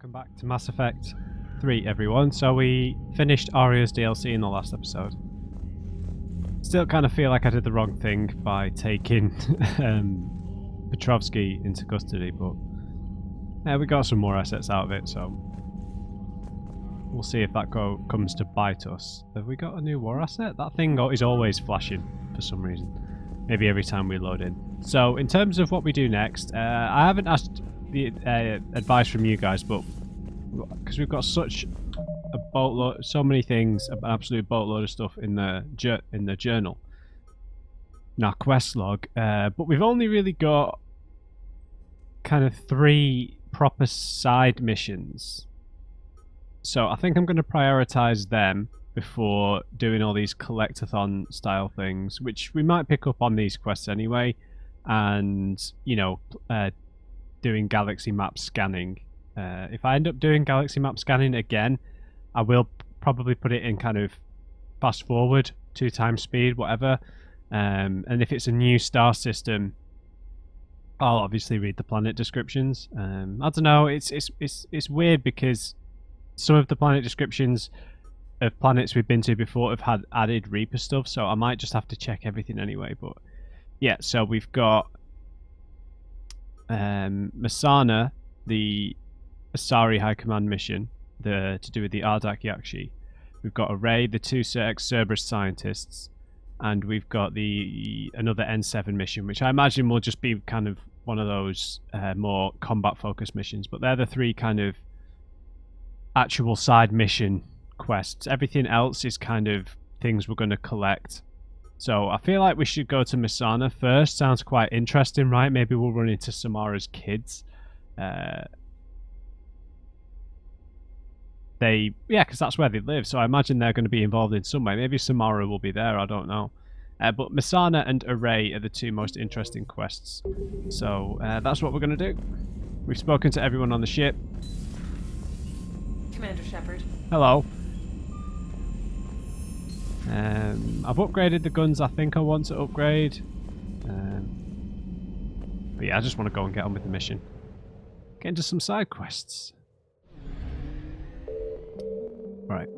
welcome back to Mass Effect 3, everyone. So we finished Aria's DLC in the last episode. Still kind of feel like I did the wrong thing by taking Petrovsky into custody, but yeah, we got some more assets out of it, so we'll see if that comes to bite us. Have we got a new war asset? That thing is always flashing for some reason. Maybe every time we load in. So in terms of what we do next, I haven't asked the advice from you guys, but because we've got such a boatload, so many things, an absolute boatload of stuff in the journal, in our quest log, but we've only really got kind of 3 proper side missions. So I think I'm going to prioritize them before doing all these collectathon style things, which we might pick up on these quests anyway, and you know, doing galaxy map scanning. If I end up doing galaxy map scanning again, I will probably put it in kind of fast forward, 2 times speed, whatever. And if it's a new star system, I'll obviously read the planet descriptions. I don't know. It's weird because some of the planet descriptions of planets we've been to before have had added Reaper stuff, so I might just have to check everything anyway. But yeah, so we've got Masana, the Asari High Command mission, to do with the Ardat-Yakshi. We've got Array, the 2 ex-Cerberus scientists, and we've got another N7 mission, which I imagine will just be kind of one of those more combat-focused missions. But they're the 3 kind of actual side mission quests. Everything else is kind of things we're going to collect. So I feel like we should go to Masana first. Sounds quite interesting, right? Maybe we'll run into Samara's kids. Because that's where they live, so I imagine they're going to be involved in some way. Maybe Samara will be there, I don't know. But Masana and Array are the 2 most interesting quests. So that's what we're going to do. We've spoken to everyone on the ship. Commander Shepard. Hello. I've upgraded the guns I think I want to upgrade. But yeah, I just want to go and get on with the mission. Get into some side quests. Right.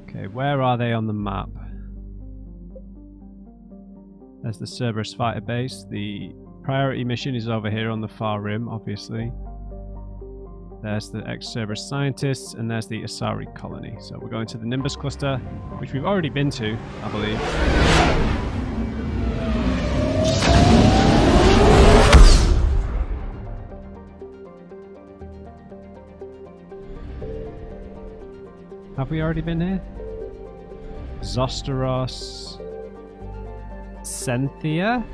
Okay, where are they on the map? There's the Cerberus fighter base. The priority mission is over here on the far rim, obviously. There's the ex-Cerberus scientists, and there's the Asari colony. So we're going to the Nimbus cluster, which we've already been to, I believe. Have we already been here? Zosteros. Cynthia?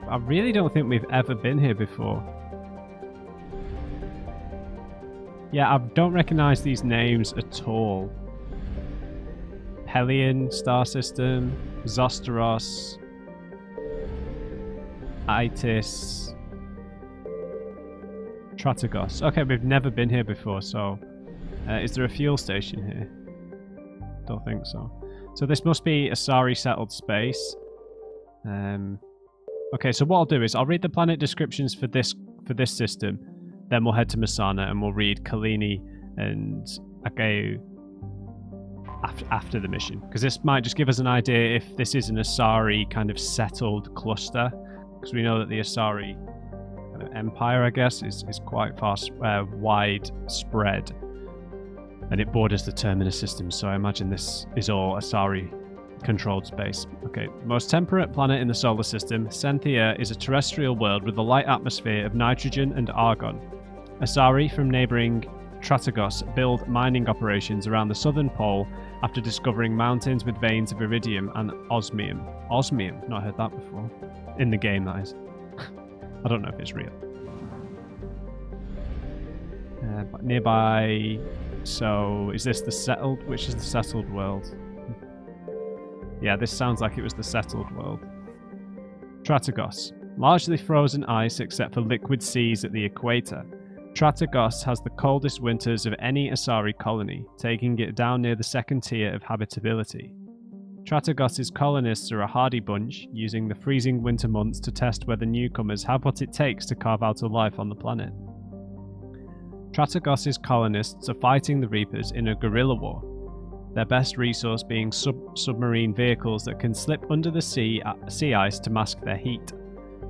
I really don't think we've ever been here before. Yeah, I don't recognize these names at all. Hellion star system, Zosteros, Itis, Tratagos. Okay, we've never been here before, so is there a fuel station here? Don't think so. So this must be Asari settled space. Okay, so what I'll do is I'll read the planet descriptions for this system. Then we'll head to Masana and we'll read Kalini and Ageu after the mission. Because this might just give us an idea if this is an Asari kind of settled cluster. Because we know that the Asari kind of empire, I guess, is quite wide spread. And it borders the Terminus system. So I imagine this is all Asari controlled space. Okay, most temperate planet in the solar system, Cynthia is a terrestrial world with a light atmosphere of nitrogen and argon. Asari from neighboring Tratagos build mining operations around the southern pole after discovering mountains with veins of iridium and osmium. Osmium, not heard that before. In the game, that is. I don't know if it's real. But nearby, so is this the settled? Which is the settled world? Yeah, this sounds like it was the settled world. Tratagos. Largely frozen ice except for liquid seas at the equator. Tratagos has the coldest winters of any Asari colony, taking it down near the 2nd tier of habitability. Tratagos' colonists are a hardy bunch, using the freezing winter months to test whether newcomers have what it takes to carve out a life on the planet. Trategos's colonists are fighting the Reapers in a guerrilla war, their best resource being submarine vehicles that can slip under the sea ice to mask their heat.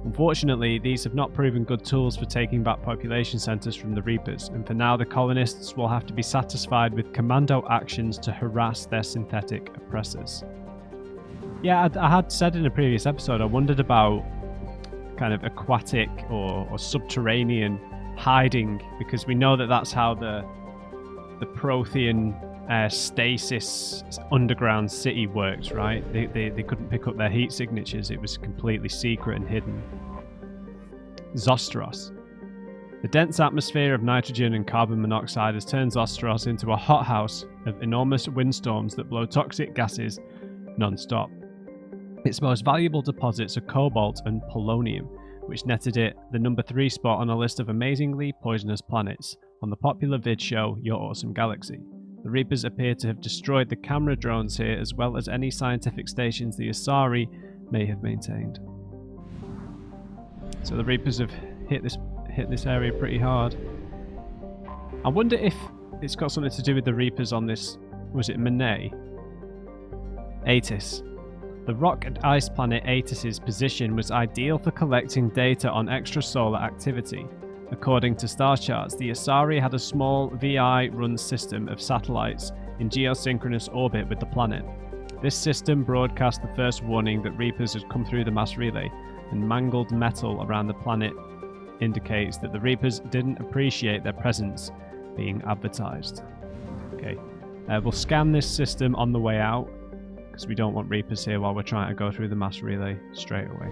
Unfortunately, these have not proven good tools for taking back population centres from the Reapers, and for now the colonists will have to be satisfied with commando actions to harass their synthetic oppressors. Yeah, I had said in a previous episode, I wondered about kind of aquatic or subterranean hiding, because we know that that's how the Prothean stasis underground city works, right? They couldn't pick up their heat signatures. It was completely secret and hidden. Zostros. The dense atmosphere of nitrogen and carbon monoxide has turned Zostros into a hothouse of enormous windstorms that blow toxic gases non-stop. Its most valuable deposits are cobalt and polonium, which netted it the number 3 spot on a list of amazingly poisonous planets on the popular vid show Your Awesome Galaxy. The Reapers appear to have destroyed the camera drones here, as well as any scientific stations the Asari may have maintained. So the Reapers have hit this area pretty hard. I wonder if it's got something to do with the Reapers on this, was it Monet? Atis. The rock and ice planet Atis's position was ideal for collecting data on extrasolar activity. According to star charts, the Asari had a small VI-run system of satellites in geosynchronous orbit with the planet. This system broadcast the first warning that Reapers had come through the mass relay, and mangled metal around the planet indicates that the Reapers didn't appreciate their presence being advertised. Okay, we'll scan this system on the way out, because we don't want Reapers here while we're trying to go through the mass relay straight away.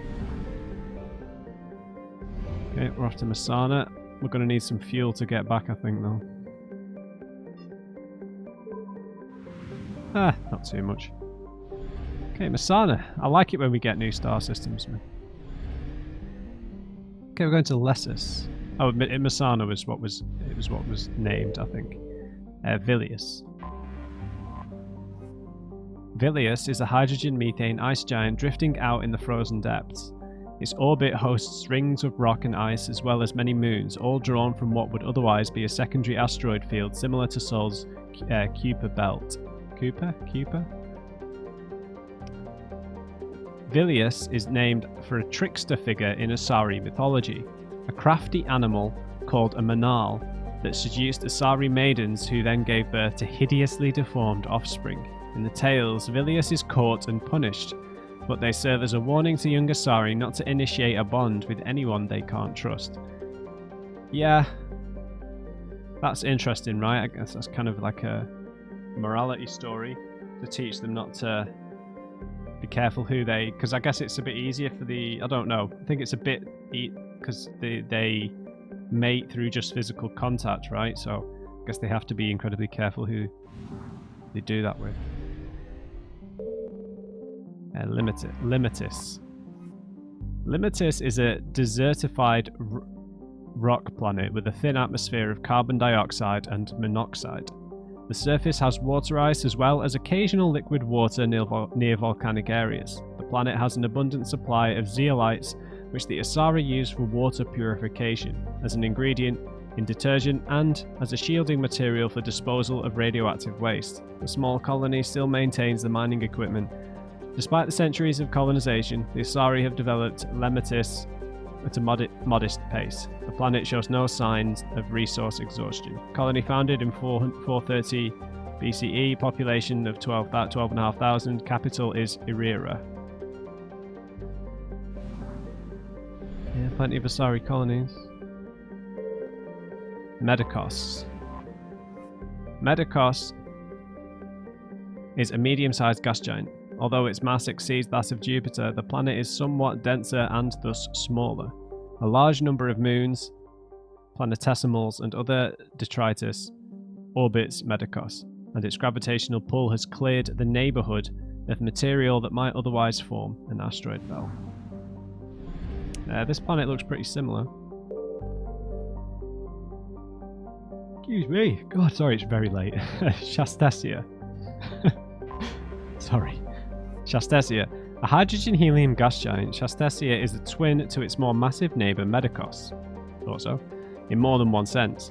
Okay, we're off to Masana. We're going to need some fuel to get back, I think, though. Not too much. Okay, Masana. I like it when we get new star systems, man. Okay, we're going to Lessus. Oh, Masana was what was named, I think. Vilius. Vilius is a hydrogen methane ice giant drifting out in the frozen depths. Its orbit hosts rings of rock and ice, as well as many moons, all drawn from what would otherwise be a secondary asteroid field similar to Sol's Kuiper belt. Kuiper? Vilius is named for a trickster figure in Asari mythology, a crafty animal called a manal that seduced Asari maidens who then gave birth to hideously deformed offspring. In the tales, Vilius is caught and punished, but they serve as a warning to young Asari not to initiate a bond with anyone they can't trust. Yeah, that's interesting, right? I guess that's kind of like a morality story to teach them not to be careful who they... Because I guess it's a bit easier for the... I don't know. I think it's a bit... Because they mate through just physical contact, right? So I guess they have to be incredibly careful who they do that with. Limitis. Limitis is a desertified rock planet with a thin atmosphere of carbon dioxide and monoxide. The surface has water ice as well as occasional liquid water near volcanic areas. The planet has an abundant supply of zeolites, which the Asari use for water purification, as an ingredient in detergent and as a shielding material for disposal of radioactive waste. The small colony still maintains the mining equipment. Despite the centuries of colonization, the Asari have developed Limitis at a modest pace. The planet shows no signs of resource exhaustion. Colony founded in 430 BCE, population of 12,500, capital is Irira. Yeah, plenty of Asari colonies. Medicos. Medicos is a medium-sized gas giant. Although its mass exceeds that of Jupiter, the planet is somewhat denser and thus smaller. A large number of moons, planetesimals, and other detritus orbits Medicos, and its gravitational pull has cleared the neighbourhood of material that might otherwise form an asteroid belt. This planet looks pretty similar. Excuse me. God, sorry, it's very late. Shastasia. Sorry. Shastasia. A hydrogen-helium gas giant, Shastasia is a twin to its more massive neighbour Medicos. Thought so. In more than one sense.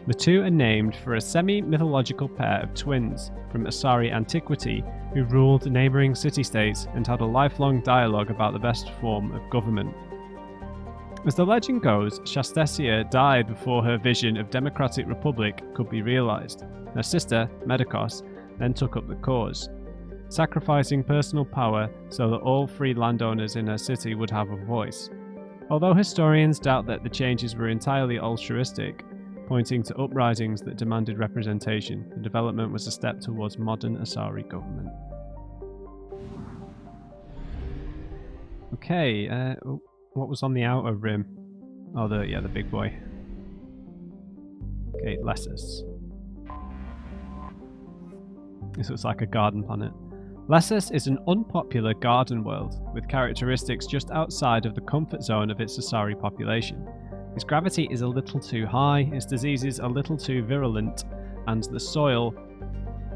The two are named for a semi-mythological pair of twins from Asari antiquity who ruled neighbouring city-states and had a lifelong dialogue about the best form of government. As the legend goes, Shastasia died before her vision of democratic republic could be realised. Her sister, Medicos, then took up the cause, sacrificing personal power so that all free landowners in her city would have a voice. Although historians doubt that the changes were entirely altruistic, pointing to uprisings that demanded representation, the development was a step towards modern Asari government. Okay, what was on the outer rim? Oh, the big boy. Okay, Lessus. This looks like a garden planet. Lessus is an unpopular garden world, with characteristics just outside of the comfort zone of its Asari population. Its gravity is a little too high, its diseases a little too virulent, and the soil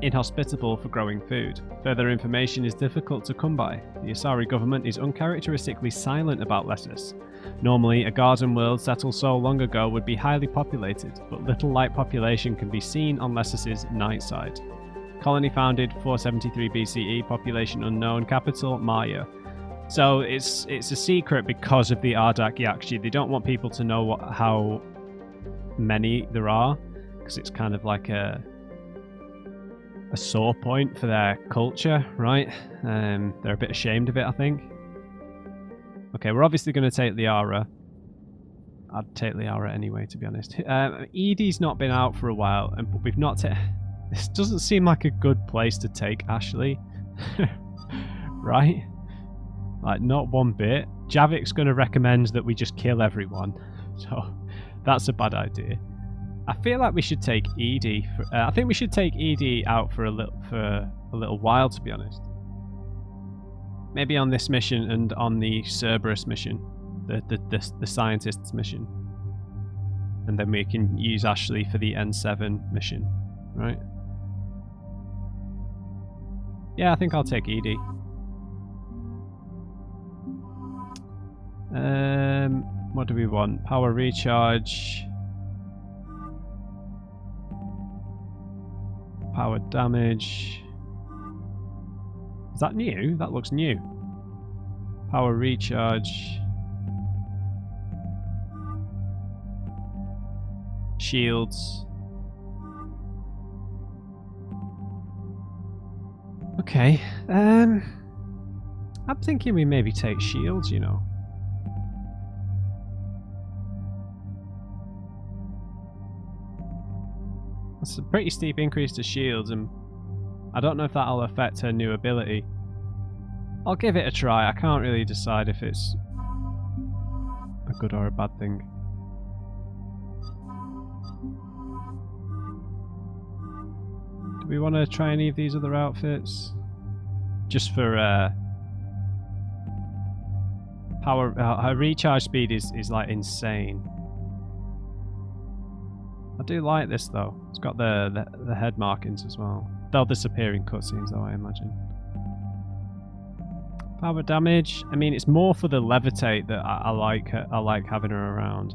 inhospitable for growing food. Further information is difficult to come by. The Asari government is uncharacteristically silent about Lessus. Normally, a garden world settled so long ago would be highly populated, but little light population can be seen on Lessus's night side. Colony founded 473 BCE, population unknown, capital Maya. So it's a secret because of the Ardat-Yakshi. They don't want people to know how many there are, because it's kind of like a sore point for their culture, right? They're a bit ashamed of it, I think. Okay, we're obviously going to take Liara. I'd take Liara anyway, to be honest. Edie's not been out for a while, but we've not taken... This doesn't seem like a good place to take Ashley. Right? Like, not one bit. Javik's going to recommend that we just kill everyone. So, that's a bad idea. I feel like we should take Edie. I think we should take Edie out for a little while, to be honest. Maybe on this mission and on the Cerberus mission, the scientist's mission, and then we can use Ashley for the N7 mission, right? Yeah, I think I'll take Edie. What do we want? Power recharge. Power damage. Is that new? That looks new. Power recharge. Shields. Okay. I'm thinking we maybe take shields, you know. That's a pretty steep increase to shields, and I don't know if that'll affect her new ability. I'll give it a try. I can't really decide if it's a good or a bad thing. Do we want to try any of these other outfits? Just for power, her recharge speed is like insane. I do like this though. It's got the head markings as well. They'll disappear in cutscenes though, I imagine. Power damage. I mean, it's more for the levitate that I like. I like having her around.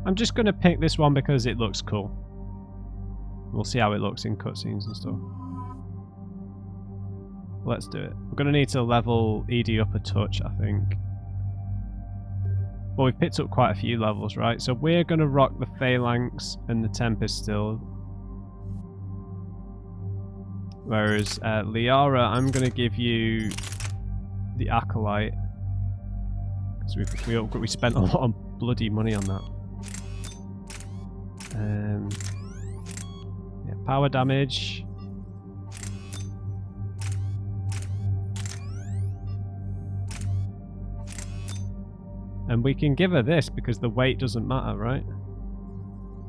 I'm just gonna pick this one because it looks cool. We'll see how it looks in cutscenes and stuff. Let's do it. We're gonna need to level Edie up a touch, I think. Well, we've picked up quite a few levels, right? So we're gonna rock the Phalanx and the Tempest still. Whereas Liara, I'm gonna give you the Acolyte. Because we spent a lot of bloody money on that. Yeah, power damage. And we can give her this because the weight doesn't matter, right?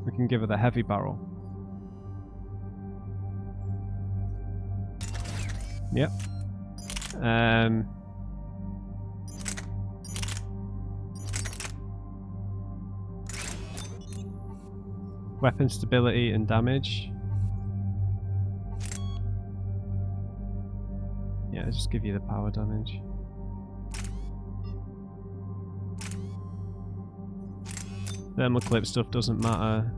We can give her the heavy barrel. Yep. Weapon stability and damage. Yeah, I'll just give you the power damage. Thermal clip stuff doesn't matter.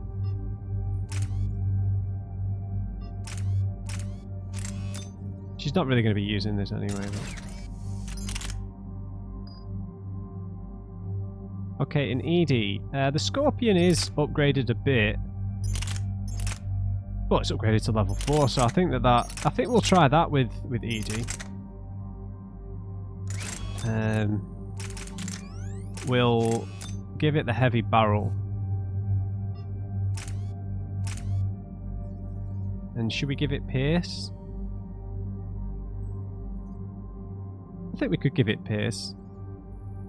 She's not really going to be using this anyway. But... Okay, in ED, the Scorpion is upgraded a bit. But it's upgraded to level 4, so I think I think we'll try that with ED. We'll give it the heavy barrel. And should we give it Pierce? I think we could give it Pierce.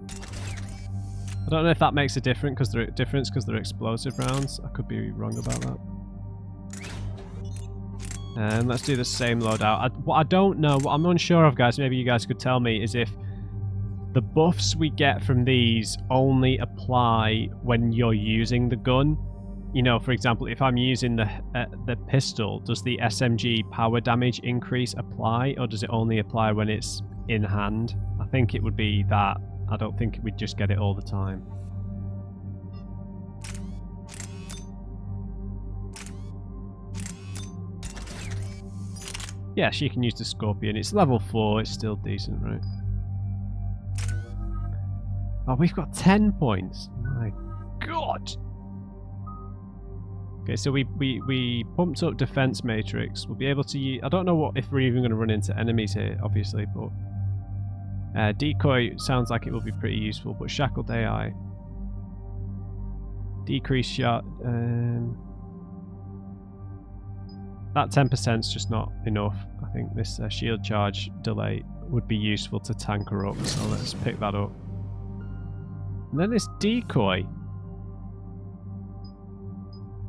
I don't know if that makes a difference because they're explosive rounds. I could be wrong about that. And let's do the same loadout. What I don't know, what I'm unsure of, guys, maybe you guys could tell me, is if the buffs we get from these only apply when you're using the gun. You know, for example, if I'm using the pistol, does the SMG power damage increase apply, or does it only apply when it's in hand? I think it would be that. I don't think we'd just get it all the time. Yeah, she can use the Scorpion. It's level 4, it's still decent, right? Oh, we've got 10 points. My God. Okay, so we pumped up defense matrix. We'll be able to use, I don't know if we're even going to run into enemies here, obviously, but decoy sounds like it will be pretty useful. But shackled AI, decrease shot. That 10% is just not enough. I think this shield charge delay would be useful to tank her up. So let's pick that up. And then this decoy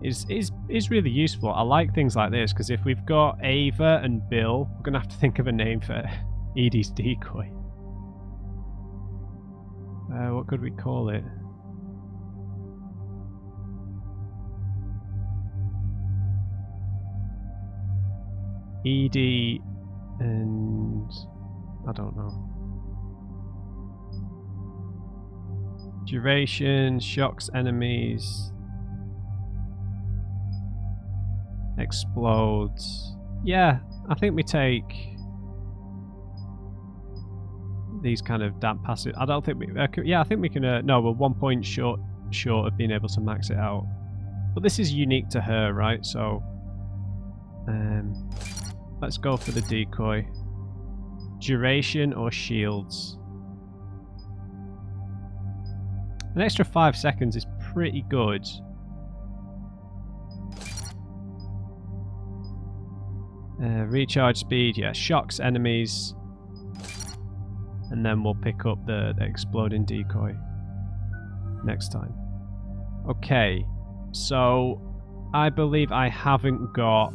is really useful. I like things like this because if we've got Ava and Bill, we're gonna have to think of a name for Edie's decoy. What could we call it? Edie and I don't know. Duration, shocks enemies, explodes. Yeah, I think we take these kind of damp passive. I don't think we. Yeah, I think we can. No, we're 1 point short of being able to max it out. But this is unique to her, right? So, let's go for the decoy. Duration or shields. An extra 5 seconds is pretty good. Recharge speed, yeah, shocks enemies. And then we'll pick up the exploding decoy next time. Okay, so I believe I haven't got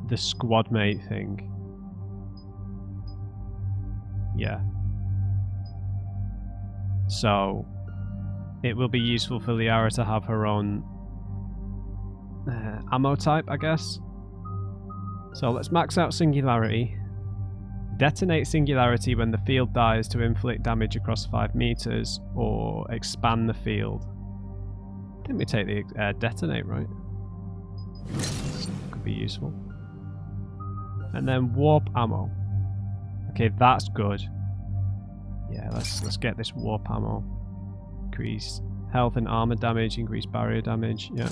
the squad mate thing. Yeah. So it will be useful for Liara to have her own ammo type, I guess. So let's max out Singularity. Detonate Singularity when the field dies to inflict damage across 5 meters or expand the field. I think we take the Detonate, right? Could be useful. And then Warp Ammo. Okay, that's good. Yeah, let's get this Warp Ammo. Increase health and armor damage, increase barrier damage, yeah.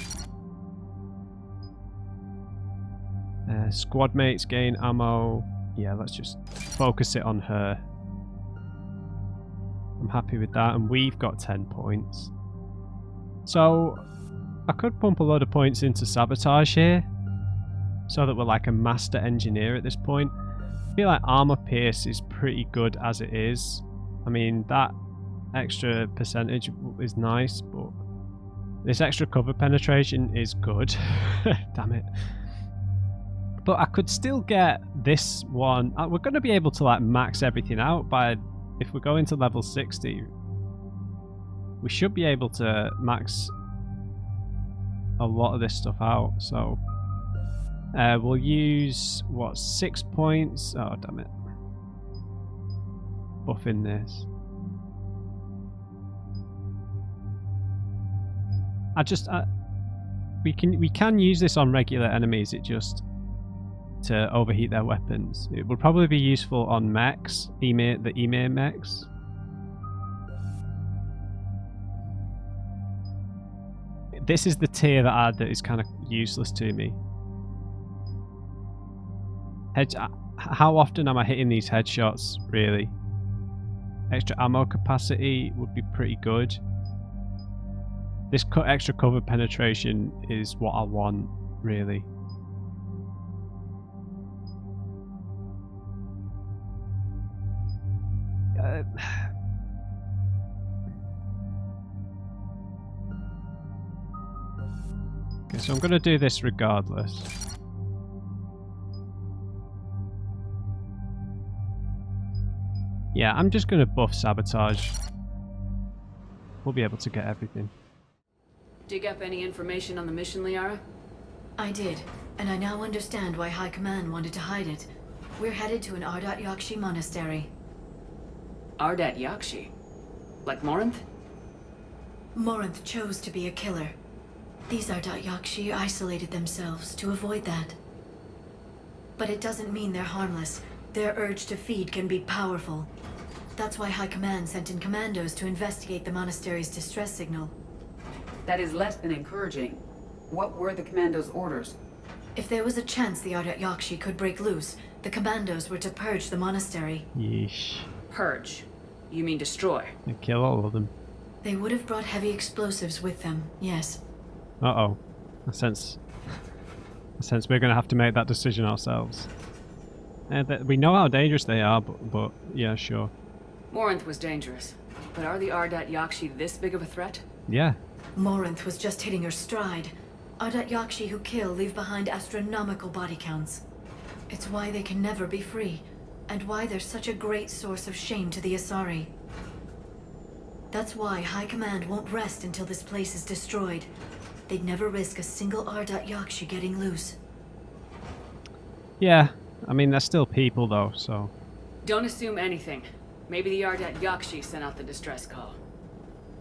Squad mates gain ammo. Yeah, let's just focus it on her. I'm happy with that, and we've got 10 points. So, I could pump a load of points into Sabotage here, so that we're like a master engineer at this point. I feel like Armor Pierce is pretty good as it is. I mean, that extra percentage is nice, but this extra cover penetration is good. Damn it. But I could still get this one. We're going to be able to like max everything out by, if we go into level 60, we should be able to max a lot of this stuff out. So we'll use, what, 6 points? Oh, damn it. Buff in this. we can use this on regular enemies. It just to overheat their weapons. It would probably be useful on mechs, the Emir mechs. This is the tier that is kind of useless to me. How often am I hitting these headshots, really? Extra ammo capacity would be pretty good. This extra cover penetration is what I want, really. Okay, so I'm going to do this regardless. Yeah, I'm just going to buff sabotage. We'll be able to get everything. Dig up any information on the mission, Liara? I did, and I now understand why High Command wanted to hide it. We're headed to an Ardat-Yakshi monastery. Ardat-Yakshi? Like Morinth? Morinth chose to be a killer. These Ardat-Yakshi isolated themselves to avoid that. But it doesn't mean they're harmless. Their urge to feed can be powerful. That's why High Command sent in commandos to investigate the monastery's distress signal. That is less than encouraging. What were the commandos' orders? If there was a chance the Ardat-Yakshi could break loose, the commandos were to purge the monastery. Yeesh. Purge. You mean destroy? And kill all of them. They would have brought heavy explosives with them, yes. Uh-oh. I sense we're going to have to make that decision ourselves. We know how dangerous they are, but yeah, sure. Morinth was dangerous, but are the Ardat-Yakshi this big of a threat? Yeah. Morinth was just hitting her stride. Ardat-Yakshi who kill leave behind astronomical body counts. It's why they can never be free, and why they're such a great source of shame to the Asari. That's why High Command won't rest until this place is destroyed. They'd never risk a single Ardat-Yakshi getting loose. Yeah, I mean, they're still people though, so... Don't assume anything. Maybe the Ardat-Yakshi sent out the distress call.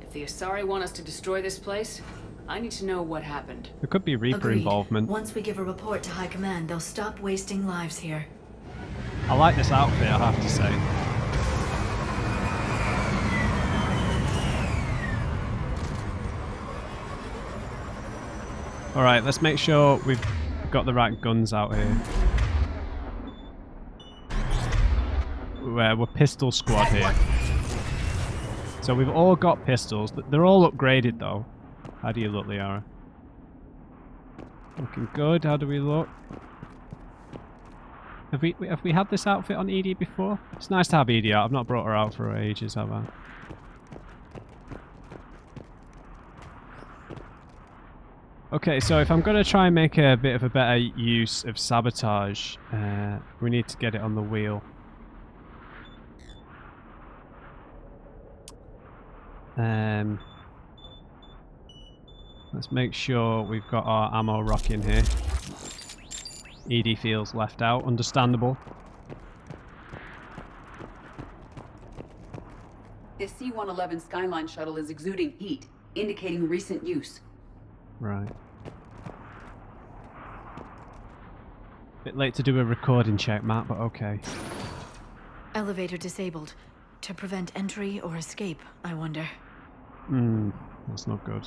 If the Asari want us to destroy this place, I need to know what happened. There could be Reaper Agreed. involvement. Once we give a report to High Command, they'll stop wasting lives here. I like this outfit, I have to say. Alright, let's make sure we've got the right guns out here. We're pistol squad here. So we've all got pistols. They're all upgraded though. How do you look, Liara? Looking good. How do we look? Have we had this outfit on Edie before? It's nice to have Edie out. I've not brought her out for ages, have I? Okay, so if I'm going to try and make a bit of a better use of sabotage, we need to get it on the wheel. Let's make sure we've got our ammo rocking here. Edie feels left out, understandable. The C-111 Skyline shuttle is exuding heat, indicating recent use. Right. Bit late to do a recording check, Matt, but okay. Elevator disabled. To prevent entry or escape, I wonder. That's not good.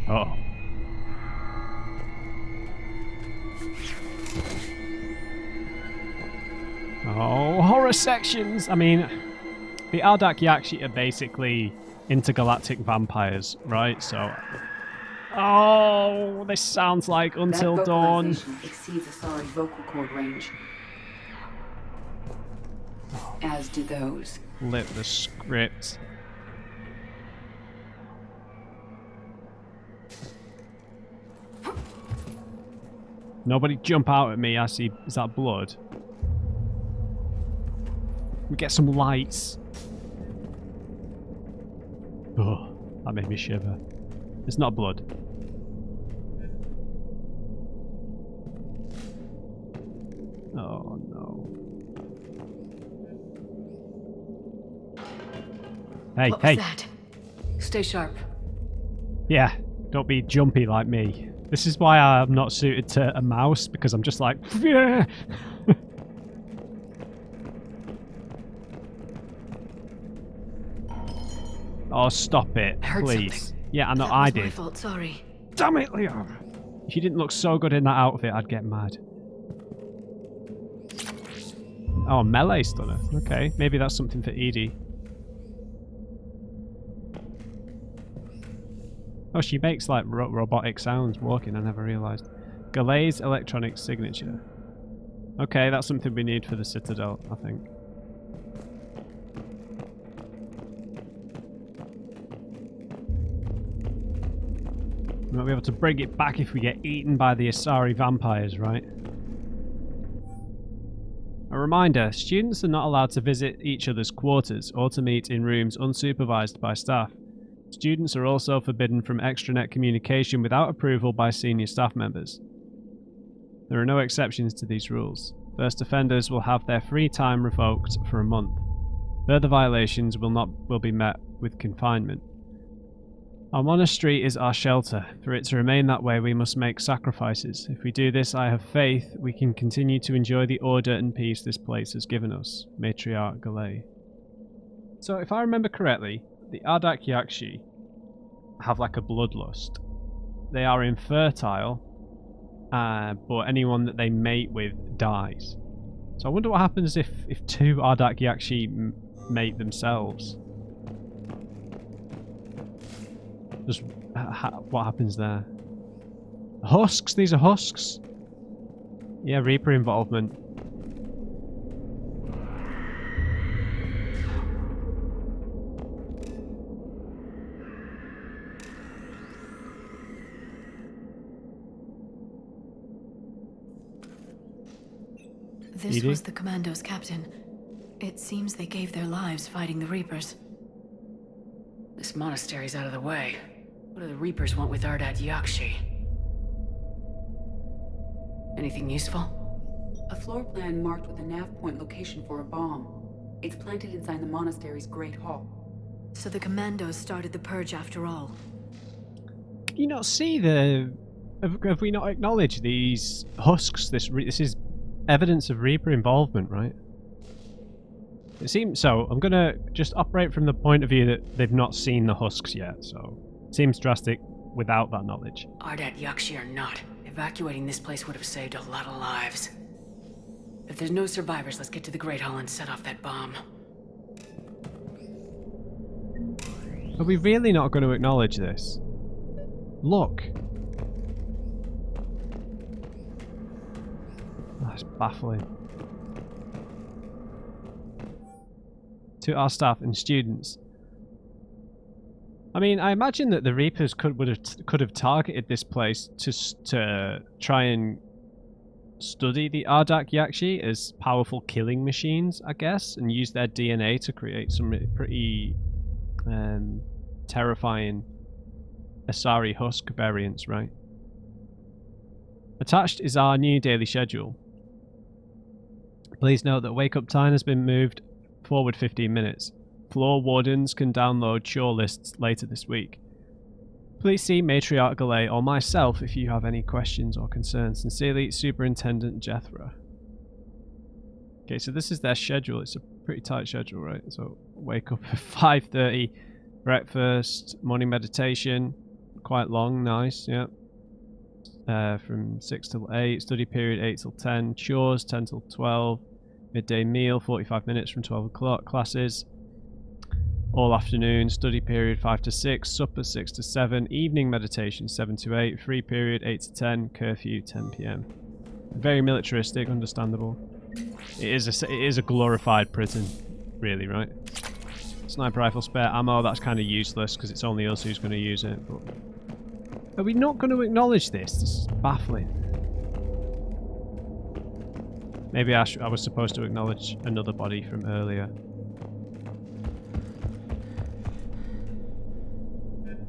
Oh. Oh, horror sections! I mean, the Ardat-Yakshi are basically intergalactic vampires, right? So... Oh, this sounds like Until Dawn. Exceeds Asari vocal cord range. As do those. Flip the script. Nobody jump out at me. I see. Is that blood? We get some lights. Oh, that made me shiver. It's not blood. Oh no. Hey, What hey. was that? Stay sharp. Yeah, don't be jumpy like me. This is why I'm not suited to a mouse, because I'm just like, yeah. Oh, stop it, I heard please. something. Yeah, I know That I was my did. fault, sorry. Damn it, Leo. If you didn't look so good in that outfit, I'd get mad. Oh, melee stunner. Okay, maybe that's something for Edie. Oh, she makes like robotic sounds walking, I never realised. Galay's electronic signature. Okay, that's something we need for the Citadel, I think. We might be able to bring it back if we get eaten by the Asari vampires, right? A reminder, students are not allowed to visit each other's quarters or to meet in rooms unsupervised by staff. Students are also forbidden from extranet communication without approval by senior staff members. There are no exceptions to these rules. First offenders will have their free time revoked for a month. Further violations will be met with confinement. Our monastery is our shelter. For it to remain that way, we must make sacrifices. If we do this, I have faith we can continue to enjoy the order and peace this place has given us. Matriarch Galay. So, if I remember correctly, the Ardat-Yakshi have like a bloodlust. They are infertile, but anyone that they mate with dies. So I wonder what happens if two Ardat-Yakshi mate themselves. Just what happens there? Husks? These are husks? Yeah, Reaper involvement. This Edie? was the Commando's captain. It seems they gave their lives fighting the Reapers. This monastery's out of the way. What do the Reapers want with Ardat-Yakshi? Anything useful? A floor plan marked with a nav point location for a bomb. It's planted inside the monastery's Great Hall. So the Commandos started the purge after all. Can you not see the... Have we not acknowledged these husks? This is evidence of Reaper involvement, right? It seems so. I'm gonna just operate from the point of view that they've not seen the husks yet, so... It seems drastic without that knowledge. Ardat-Yakshi or not, evacuating this place would have saved a lot of lives. If there's no survivors, let's get to the Great Hall and set off that bomb. Are we really not going to acknowledge this? Look. That's baffling. To our staff and students. I mean, I imagine that the Reapers could have targeted this place to try and study the Ardat-Yakshi as powerful killing machines, I guess, and use their DNA to create some pretty terrifying Asari Husk variants, right? Attached is our new daily schedule. Please note that wake-up time has been moved forward 15 minutes. Floor wardens can download chore lists later this week. Please see Matriarch Galay or myself if you have any questions or concerns. Sincerely, Superintendent Jethro. Okay, so this is their schedule. It's a pretty tight schedule, right? So wake up at 5:30, breakfast, morning meditation, quite long, nice, yeah. From 6 till 8, study period 8 till 10, chores 10 till 12, midday meal 45 minutes from 12 o'clock, classes all afternoon, study period 5 to 6, supper 6 to 7, evening meditation 7 to 8, free period 8 to 10, curfew 10 PM. Very militaristic, understandable. It is a glorified prison, really, right? Sniper rifle spare ammo, that's kind of useless because it's only us who's going to use it. But are we not going to acknowledge this? This is baffling. Maybe I was supposed to acknowledge another body from earlier.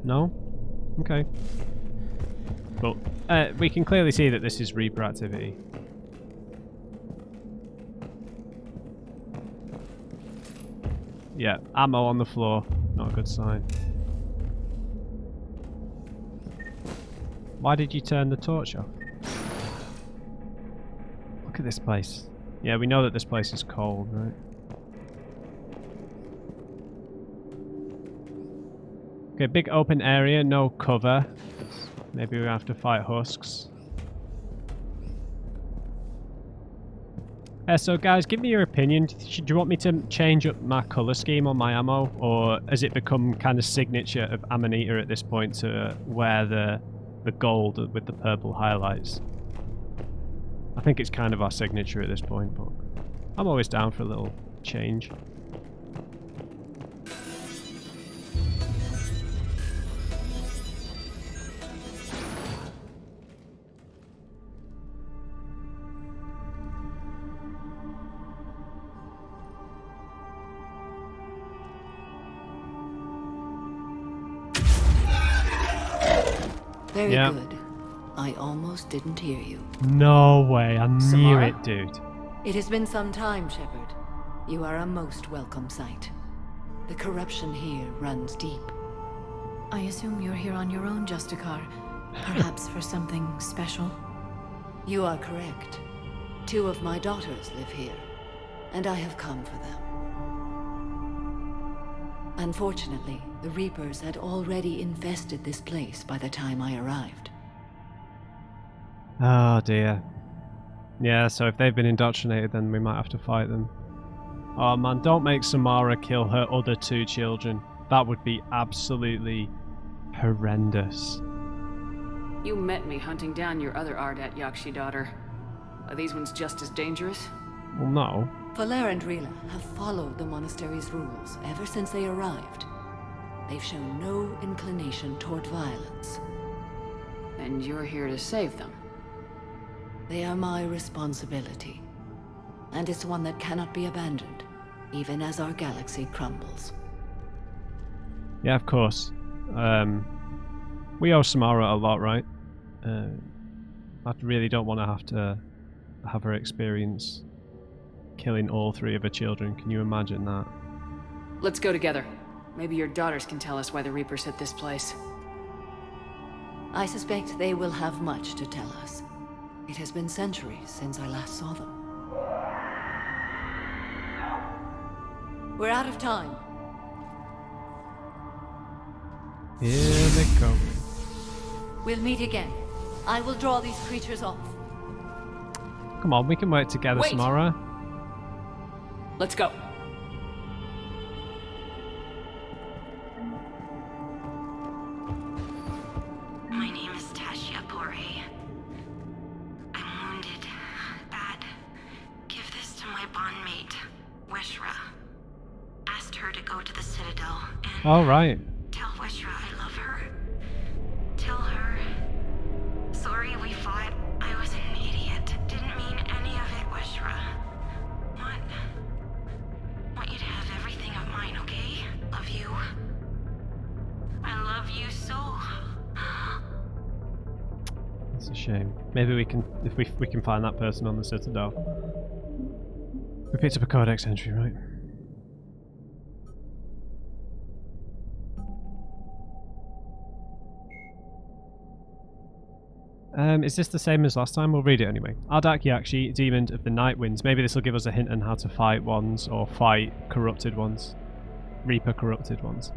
No? Okay. But we can clearly see that this is Reaper activity. Yeah, ammo on the floor. Not a good sign. Why did you turn the torch off? Look at this place. Yeah, we know that this place is cold, right? Okay, big open area, no cover. Maybe we have to fight husks. So guys, give me your opinion. Do you want me to change up my colour scheme on my ammo? Or has it become kind of signature of Amanita at this point to wear the gold with the purple highlights? I think it's kind of our signature at this point, but I'm always down for a little change. Very good. I almost didn't hear you. No way, I knew Samara? it, dude. It has been some time, Shepard. You are a most welcome sight. The corruption here runs deep. I assume you're here on your own, Justicar. Perhaps for something special? You are correct. 2 of my daughters live here, and I have come for them. Unfortunately, the Reapers had already infested this place by the time I arrived. Oh dear. Yeah, so if they've been indoctrinated, then we might have to fight them. Oh man, don't make Samara kill her other 2 children. That would be absolutely horrendous. You met me hunting down your other Ardat-Yakshi daughter. Are these ones just as dangerous? Well, no. Valer and Rila have followed the monastery's rules ever since they arrived. They've shown no inclination toward violence. And you're here to save them. They are my responsibility. And it's one that cannot be abandoned, even as our galaxy crumbles. Yeah, of course. We owe Samara a lot, right? I really don't want to have her experience killing all 3 of her children. Can you imagine that? Let's go together. Maybe your daughters can tell us why the Reapers hit this place. I suspect they will have much to tell us. It has been centuries since I last saw them. We're out of time. Here they go. We'll meet again. I will draw these creatures off. Come on, we can work together, Wait. Samara. Let's go. My name is Tashia Pore. I'm wounded. Bad. Give this to my bondmate, Weshra. Asked her to go to the Citadel and All right. tell Weshra I love her. Tell her. Sorry we fought. I was an idiot. Didn't mean any of it, Weshra. Want you to have everything of mine, okay? Love you. I love you so. It's a shame. Maybe we can, if we can find that person on the Citadel. We picked up a codex entry, right? Is this the same as last time? We'll read it anyway. Ardat-Yakshi, Demon of the Night Winds. Maybe this will give us a hint on how to fight ones, or fight corrupted ones. Reaper corrupted ones.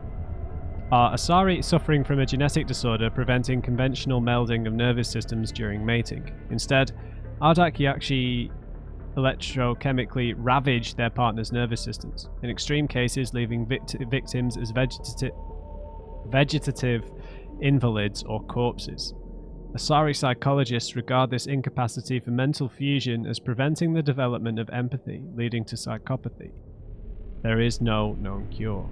Are Asari suffering from a genetic disorder preventing conventional melding of nervous systems during mating. Instead, Ardat-Yakshi electrochemically ravage their partner's nervous systems, in extreme cases leaving victims as vegetative invalids or corpses. Asari psychologists regard this incapacity for mental fusion as preventing the development of empathy, leading to psychopathy. There is no known cure.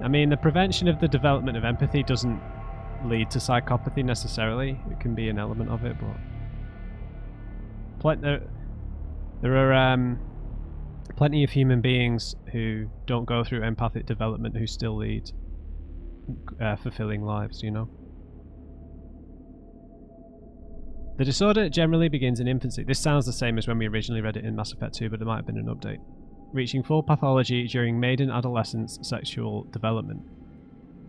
I mean, the prevention of the development of empathy doesn't lead to psychopathy necessarily. It can be an element of it, but there are plenty of human beings who don't go through empathic development who still lead fulfilling lives, you know. The disorder generally begins in infancy. This sounds the same as when we originally read it in Mass Effect 2, but there might have been an update. reaching full pathology during maiden adolescence sexual development.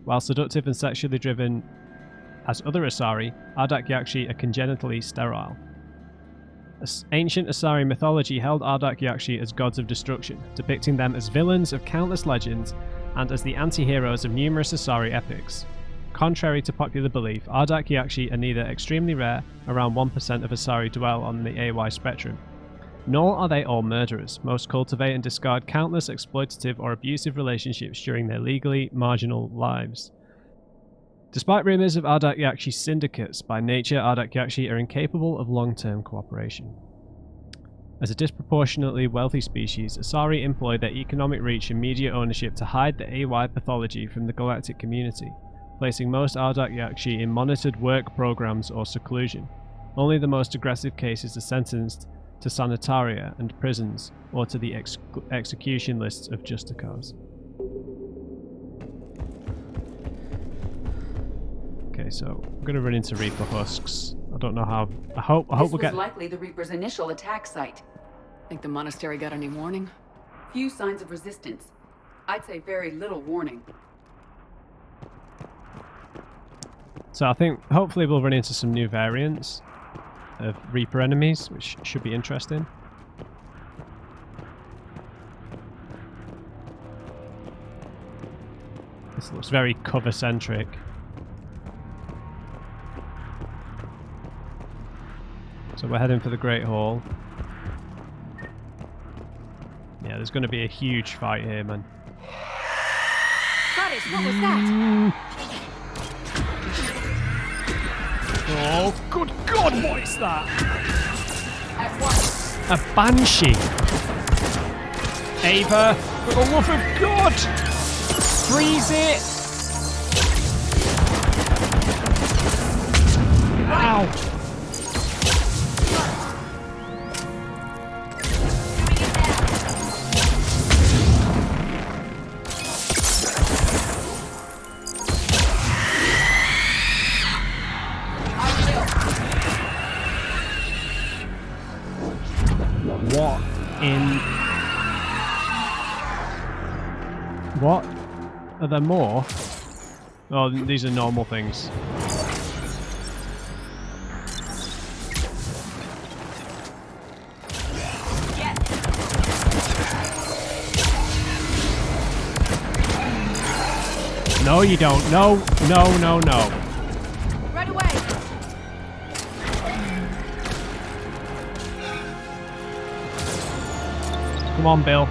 While seductive and sexually driven as other Asari, Ardat-Yakshi are congenitally sterile. Ancient Asari mythology held Ardat-Yakshi as gods of destruction, depicting them as villains of countless legends and as the anti-heroes of numerous Asari epics. Contrary to popular belief, Ardat-Yakshi are neither extremely rare, around 1% of Asari dwell on the AY spectrum, nor are they all murderers. Most cultivate and discard countless exploitative or abusive relationships during their legally marginal lives. Despite rumours of Ardat-Yakshi syndicates, by nature Ardat-Yakshi are incapable of long-term cooperation. As a disproportionately wealthy species, Asari employ their economic reach and media ownership to hide the AY pathology from the galactic community, placing most Ardat-Yakshi in monitored work programs or seclusion. Only the most aggressive cases are sentenced to sanitaria and prisons, or to the execution lists of justicars. Okay, so I'm going to run into Reaper husks. I don't know how. I hope we'll get. This was likely the Reaper's initial attack site. Think the monastery got any warning? Few signs of resistance. I'd say very little warning. So I think hopefully we'll run into some new variants of Reaper enemies, which should be interesting. This looks very cover-centric. So we're heading for the Great Hall. Yeah, there's going to be a huge fight here, man. Goddess, what was that? Oh, good God, what is that? At once. A banshee. Ava, for the love of God, freeze it. Ow. What? Are there more? Oh, these are normal things. No, you don't. No, no, no, no. Right away. Come on, Bill.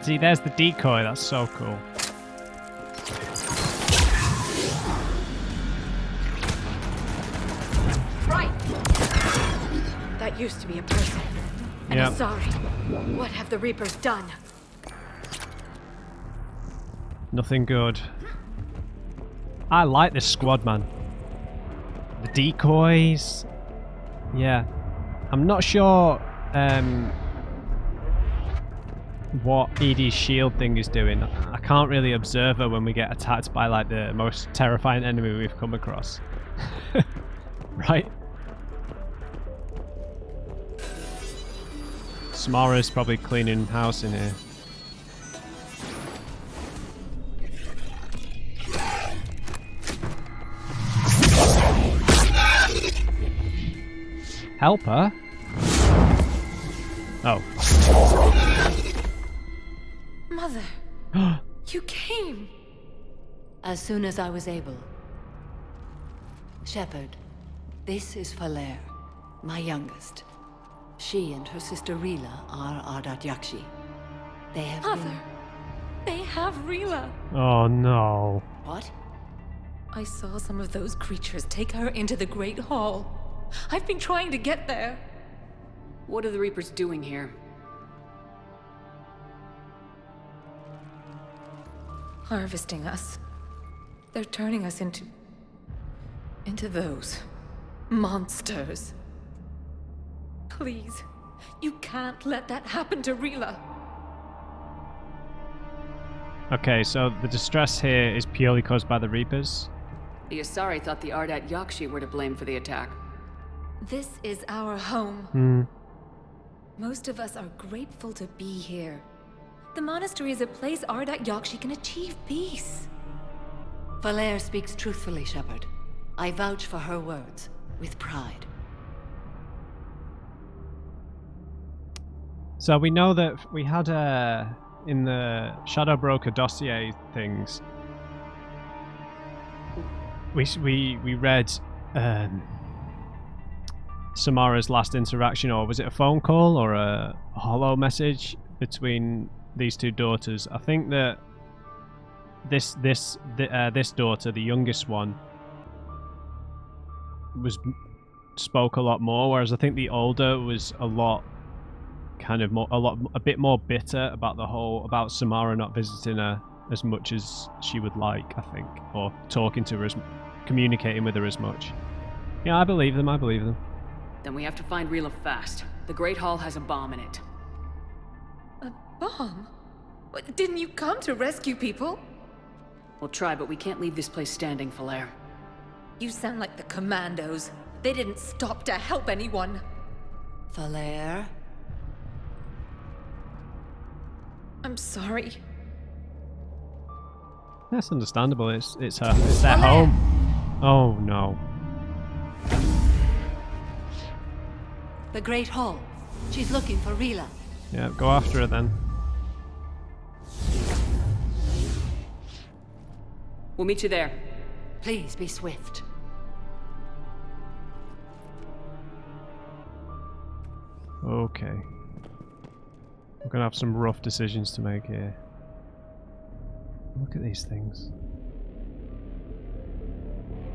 See, there's the decoy. That's so cool. Right. That used to be a person. And Yep. I'm sorry. What have the Reapers done? Nothing good. I like this squad, man. The decoys. Yeah. I'm not sure what ED's shield thing is doing. I can't really observe her when we get attacked by like the most terrifying enemy we've come across. Right? Samara's probably cleaning house in here. Help her? Oh. Mother, you came. As soon as I was able. Shepard, this is Falere, my youngest. She and her sister Rila are Ardat-Yakshi. They have Mother, they have Rila. Oh no. What? I saw some of those creatures take her into the Great Hall. I've been trying to get there. What are the Reapers doing here? Harvesting us. They're turning us into those monsters. Please, you can't let that happen to Rila. Okay, so the distress here is purely caused by the Reapers. The Asari thought the Ardat-Yakshi were to blame for the attack. This is our home. Hmm. Most of us are grateful to be here. The monastery is a place Ardat-Yakshi can achieve peace. Valere speaks truthfully, Shepard. I vouch for her words, with pride. So we know that we had in the Shadow Broker dossier things, we read Samara's last interaction, or was it a phone call or a holo message between these two daughters? I think that this daughter, the youngest one, spoke a lot more, whereas I think the older was a bit more bitter about Samara not visiting her as much as she would like, I think, or talking to her, communicating with her as much. Yeah, I believe them. Then we have to find Relive fast. The Great Hall has a bomb in it. A bomb? What, didn't you come to rescue people? We'll try, but we can't leave this place standing, Valere. You sound like the Commandos. They didn't stop to help anyone. Valere? I'm sorry. That's understandable. It's their home. Oh no. The Great Hall. She's looking for Rila. Yeah, go after her then. We'll meet you there. Please be swift. Okay. We're gonna have some rough decisions to make here. Look at these things.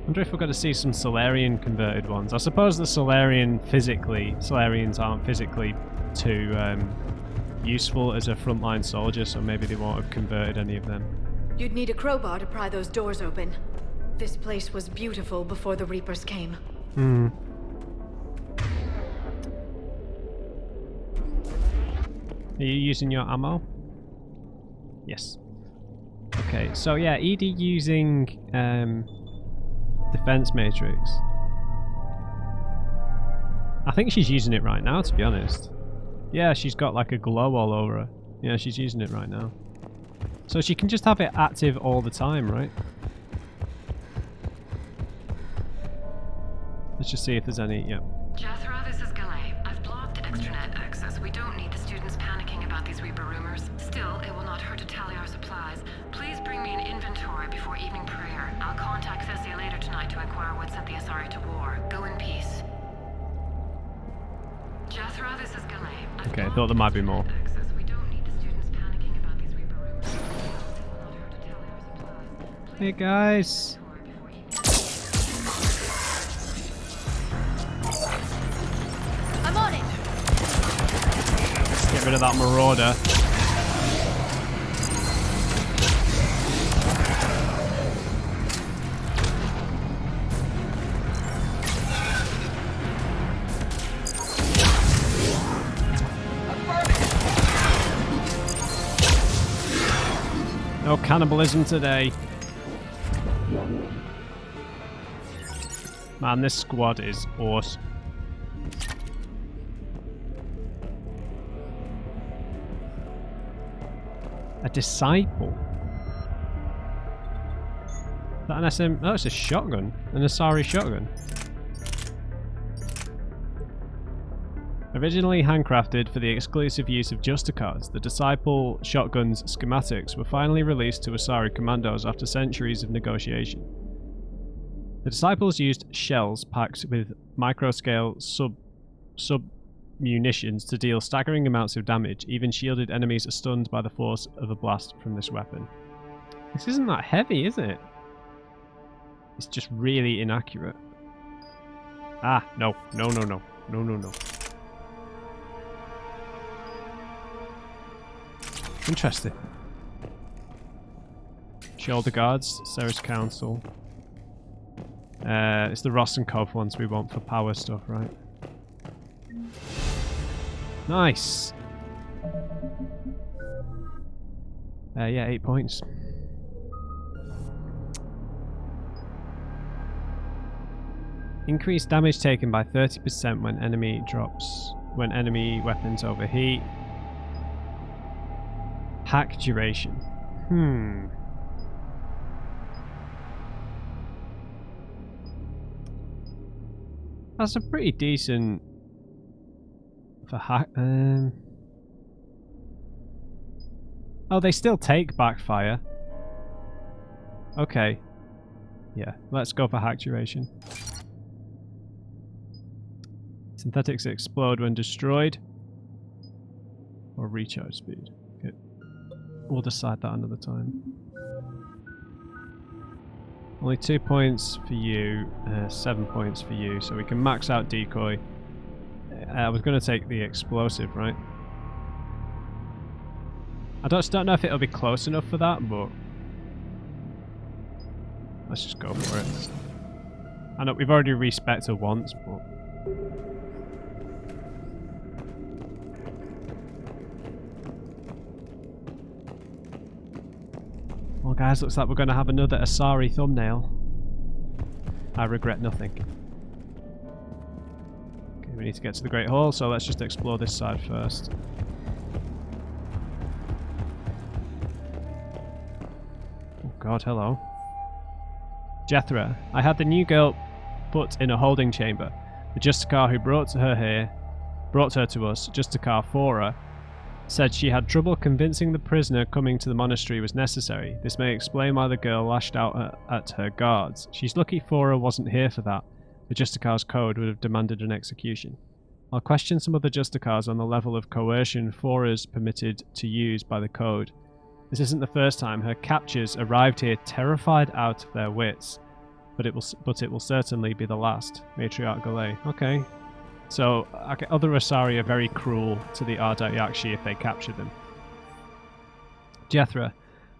I wonder if we're going to see some Solarian converted ones. I suppose the Solarians aren't physically too useful as a frontline soldier, so maybe they won't have converted any of them. You'd need a crowbar to pry those doors open. This place was beautiful before the Reapers came. Hmm. Are you using your ammo? Yes. Okay, so yeah, ED using defense matrix. I think she's using it right now, to be honest. Yeah, she's got like a glow all over her. Yeah, she's using it right now. So she can just have it active all the time, right? Let's just see if there's any, yeah. Jethro, this is Galay. I've blocked extranet access. We don't need the students panicking about these Reaper rumors. Still, it will not hurt to tally our supplies. Please bring me an inventory before evening prayer. I'll contact Thessia later tonight to inquire what sent the Asari to war. Go in peace. Jethro, this is Galay. Okay, I thought there might be more. We don't need the students panicking about these Reaper rumors. Still, it will not hurt to tally our supplies. Hey guys. I'm on it! Get rid of that marauder. No cannibalism today. Man, this squad is awesome. A disciple? Is that an SM? No, it's a shotgun. An Asari shotgun. Originally handcrafted for the exclusive use of Justicards, the Disciple shotgun's schematics were finally released to Asari commandos after centuries of negotiation. The Disciples used shells packed with micro-scale sub-munitions to deal staggering amounts of damage. Even shielded enemies are stunned by the force of a blast from this weapon. This isn't that heavy, is it? It's just really inaccurate. Ah, no. No, no, no. No, no, no. Interesting. Shoulder guards, Ceres Council. It's the Ross and Cove ones we want for power stuff, right? Nice. Yeah, 8 points. Increased damage taken by 30% when enemy weapons overheat. Hack duration. That's a pretty decent for hack. Oh, they still take backfire. Okay. Yeah, let's go for hack duration. Synthetics explode when destroyed. Or recharge speed. Okay. We'll decide that another time. Only 2 points for you, 7 points for you, so we can max out decoy. I was going to take the explosive, right? I just don't know if it'll be close enough for that, but let's just go for it. I know we've already respec'd her once, but well, guys, looks like we're going to have another Asari thumbnail. I regret nothing. Okay, we need to get to the Great Hall, so let's just explore this side first. Oh god, hello. Jethra, I had the new girl put in a holding chamber. The Justicar who brought her to us, Justicar for her, said she had trouble convincing the prisoner coming to the monastery was necessary. This may explain why the girl lashed out at her guards. She's lucky Fora wasn't here for that. The Justicar's code would have demanded an execution. I'll question some of the Justicars on the level of coercion Fora's permitted to use by the code. This isn't the first time her captures arrived here terrified out of their wits, but it will certainly be the last. Matriarch Galay. Okay. So, other Asari are very cruel to the Ardat-Yakshi if they capture them. Jethra,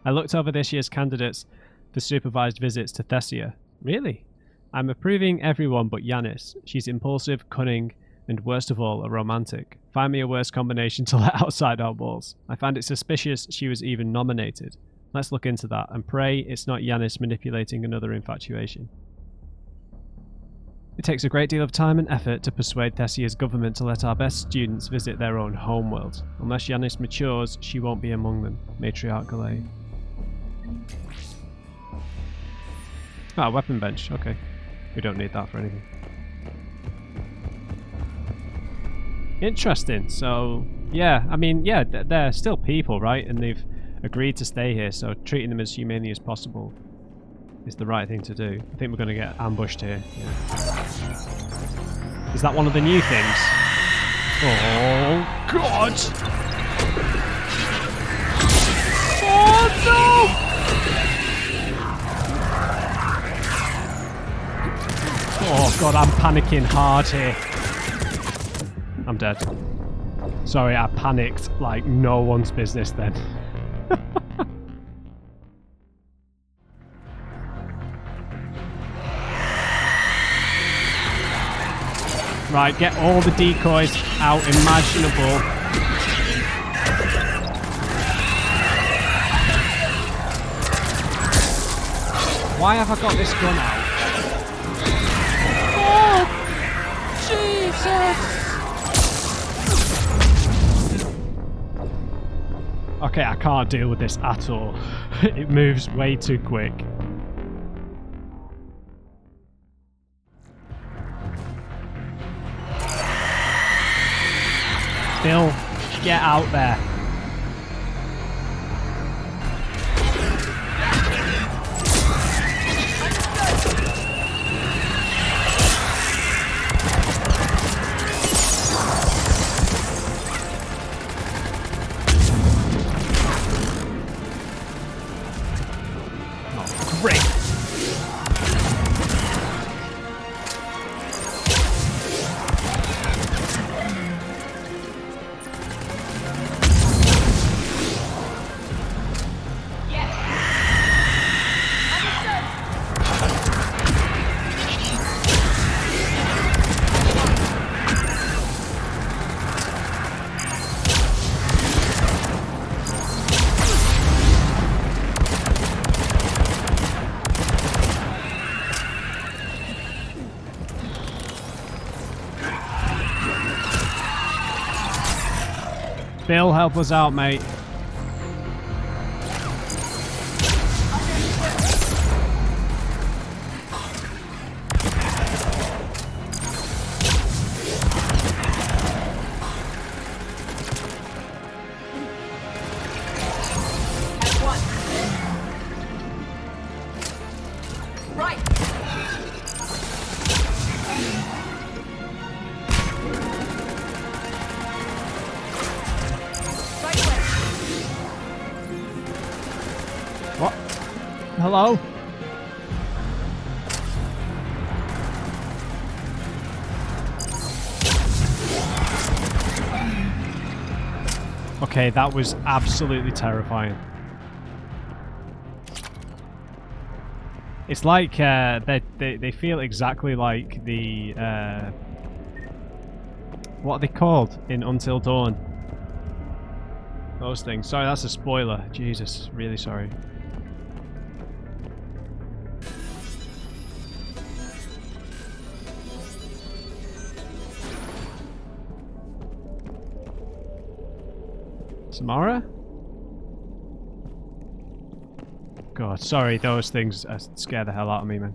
I looked over this year's candidates for supervised visits to Thessia. Really? I'm approving everyone but Yanis. She's impulsive, cunning, and worst of all, a romantic. Find me a worse combination to let outside our walls. I find it suspicious she was even nominated. Let's look into that, and pray it's not Yanis manipulating another infatuation. It takes a great deal of time and effort to persuade Thessia's government to let our best students visit their own homeworld. Unless Yanis matures, she won't be among them. Matriarch Galay. Ah, weapon bench. Okay. We don't need that for anything. Interesting. So, yeah. I mean, yeah, they're still people, right? And they've agreed to stay here, so treating them as humanely as possible is the right thing to do. I think we're going to get ambushed here. Yeah. Is that one of the new things? Oh, God! Oh, no! Oh, God, I'm panicking hard here. I'm dead. Sorry, I panicked like no one's business then. Right, get all the decoys out imaginable. Why have I got this gun out? Oh, Jesus! Okay, I can't deal with this at all. It moves way too quick. Bill, get out there. Oh, great. Bill, help us out, mate. Hello? Okay, that was absolutely terrifying. It's like they feel exactly like the what are they called in Until Dawn? Those things. Sorry, that's a spoiler. Jesus, really sorry. Samara? God, sorry, those things scare the hell out of me, man.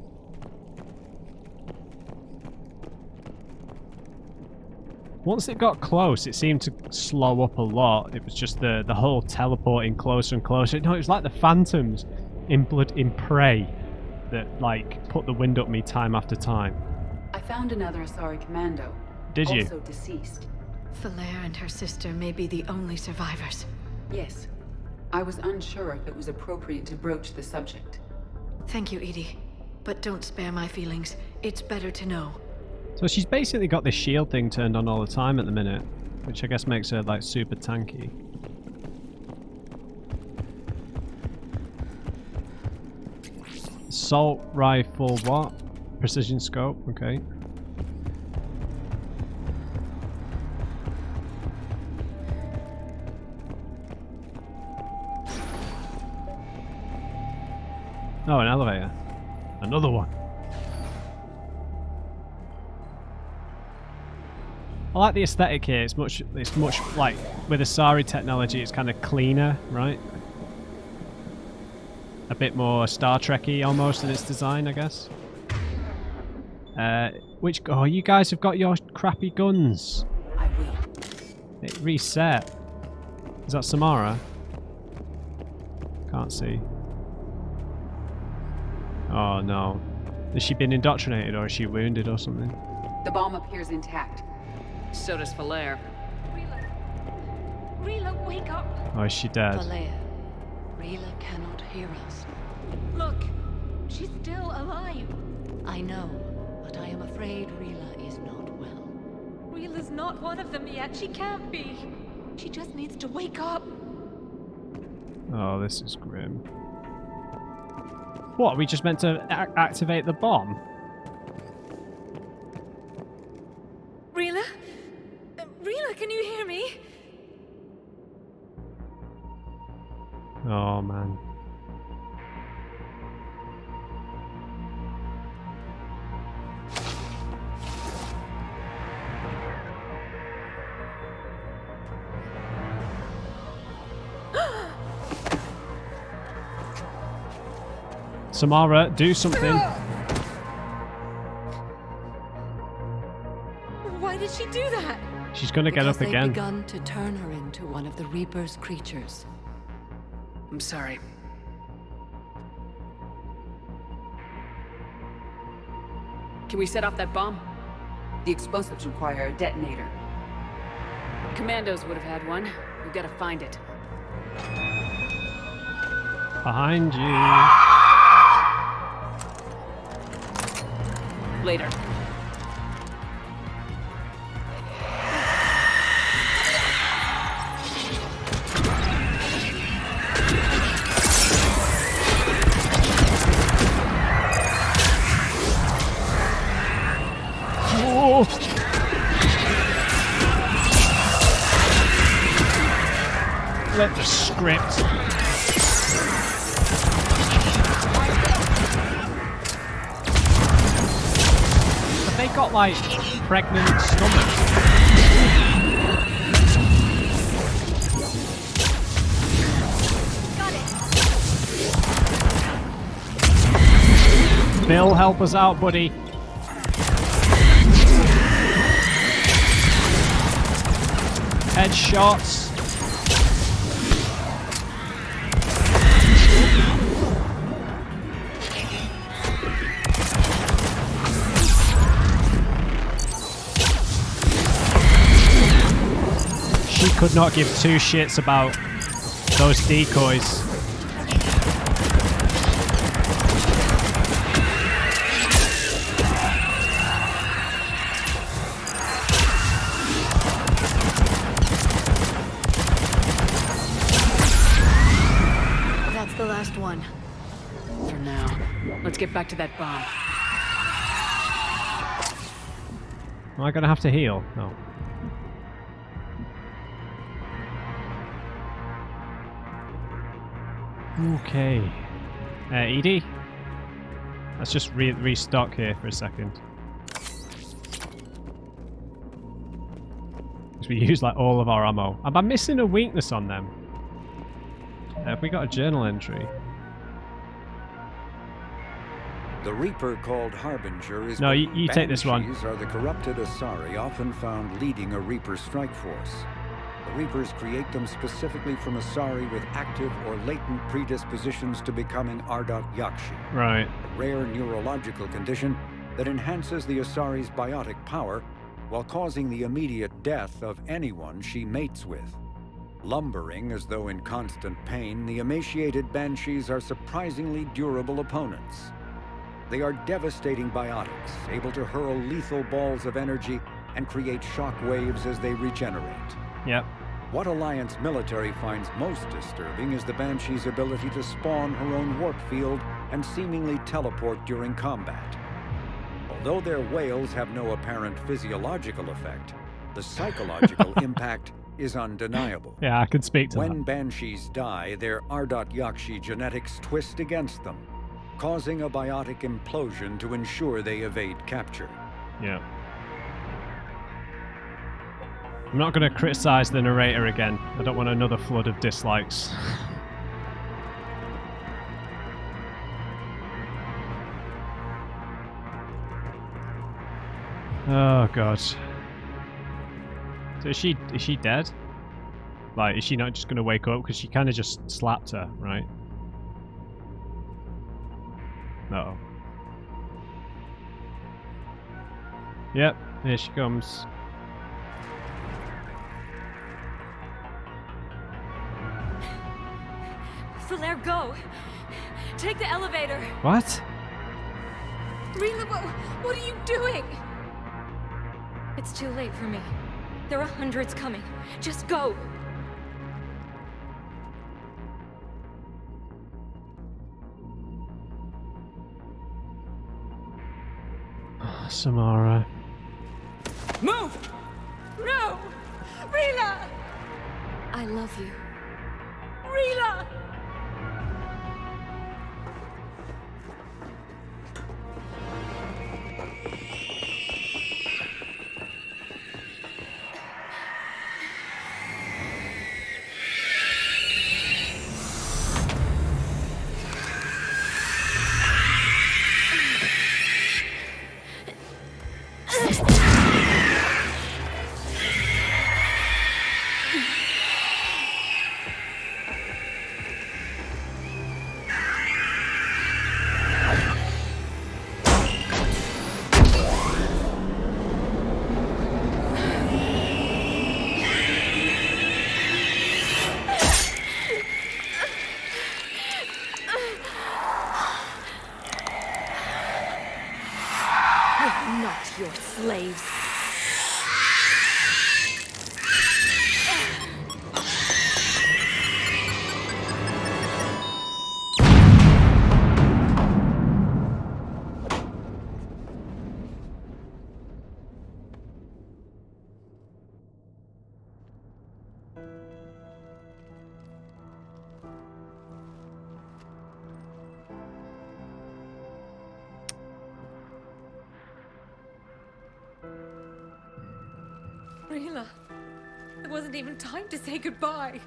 Once it got close, it seemed to slow up a lot. It was just the whole teleporting closer and closer. No, it was like the phantoms in Prey that, like, put the wind up me time after time. I found another Asari commando. Did you? Also deceased. Falaire and her sister may be the only survivors. Yes. I was unsure if it was appropriate to broach the subject. Thank you, Edie. But don't spare my feelings. It's better to know. So she's basically got this shield thing turned on all the time at the minute, which I guess makes her, like, super tanky. Assault rifle, what? Precision scope, okay. Oh, an elevator. Another one. I like the aesthetic here. It's much like with Asari technology. It's kind of cleaner, right? A bit more Star Trek-y almost in its design, I guess. Oh, you guys have got your crappy guns. I will. It reset. Is that Samara? Can't see. Oh no. Has she been indoctrinated or is she wounded or something? The bomb appears intact. So does Falaire. Rila, wake up! Oh, is she dead? Falaire, Rila cannot hear us. Look, she's still alive. I know, but I am afraid Rila is not well. Rila's not one of them yet. She can't be. She just needs to wake up. Oh, this is grim. What, are we just meant to activate the bomb? Rila? Rila, can you hear me? Oh, man. Samara, do something. Why did she do that? She's gonna get up Because again. they've begun to turn her into one of the Reaper's creatures. I'm sorry. Can we set off that bomb? The explosives require a detonator. Commandos would have had one. We've got to find it. Behind you. Later. Oh. Let the script. Have they got like pregnant stomachs? Bill, help us out, buddy. Headshots. She could not give two shits about those decoys. That's the last one. For now. Let's get back to that bomb. Am I gonna have to heal? No. Okay. Edie? Let's just restock here for a second. Because we use like all of our ammo. Am I missing a weakness on them? Have we got a journal entry? The Reaper called Harbinger is... No, you take this one. Banshees are the corrupted Asari often found leading a Reaper strike force. The Reapers create them specifically from Asari with active or latent predispositions to becoming Ardat-Yakshi. Right. A rare neurological condition that enhances the Asari's biotic power while causing the immediate death of anyone she mates with. Lumbering as though in constant pain, the emaciated Banshees are surprisingly durable opponents. They are devastating biotics, able to hurl lethal balls of energy and create shock waves as they regenerate. Yep. What Alliance military finds most disturbing is the Banshee's ability to spawn her own warp field and seemingly teleport during combat. Although their wails have no apparent physiological effect, the psychological impact is undeniable. Yeah, I can speak to that. When Banshees die, their Ardat-Yakshi genetics twist against them, causing a biotic implosion to ensure they evade capture. Yeah. I'm not going to criticize the narrator again. I don't want another flood of dislikes. Oh god. So is she dead? Like, is she not just going to wake up? Because she kind of just slapped her, right? Uh-oh. Yep, here she comes. Falaire, go! Take the elevator! What? Rila, what are you doing? It's too late for me. There are hundreds coming. Just go! Oh, Samara. Move! No! Rila! I love you. Rila! Not your slaves. Rila, there wasn't even time to say goodbye.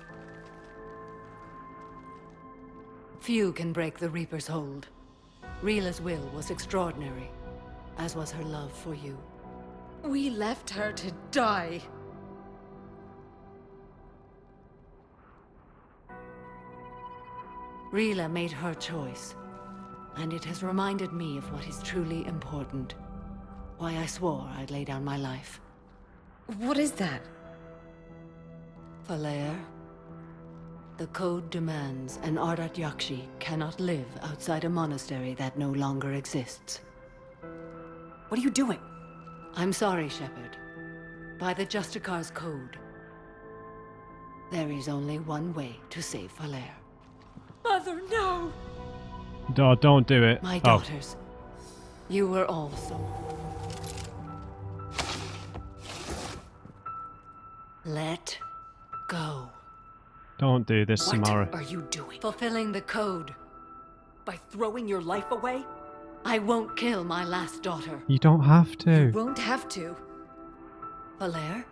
Few can break the Reaper's hold. Rila's will was extraordinary, as was her love for you. We left her to die. Rila made her choice, and it has reminded me of what is truly important. Why I swore I'd lay down my life. What is that? Falair, the code demands an Ardat-Yakshi cannot live outside a monastery that no longer exists. What are you doing? I'm sorry, Shepard. By the Justicar's code, there is only one way to save Falair. Mother, no! Oh, don't do it. My Oh. daughters, you were also. Let go. Don't do this, Samara. What are you doing? Fulfilling the code. By throwing your life away? I won't kill my last daughter. You don't have to. Won't have to. Falair?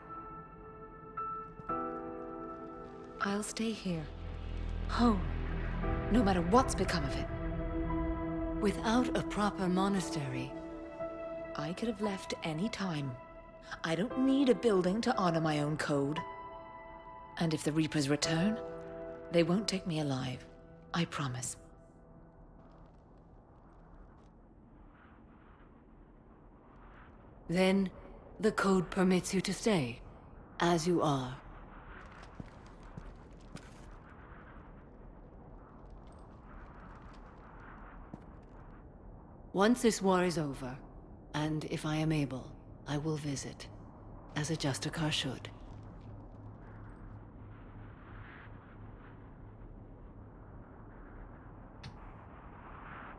I'll stay here. Home. No matter what's become of it. Without a proper monastery, I could have left any time. I don't need a building to honor my own code. And if the Reapers return, they won't take me alive. I promise. then the code permits you to stay, as you are. Once this war is over, and if I am able, I will visit, as a Justicar should.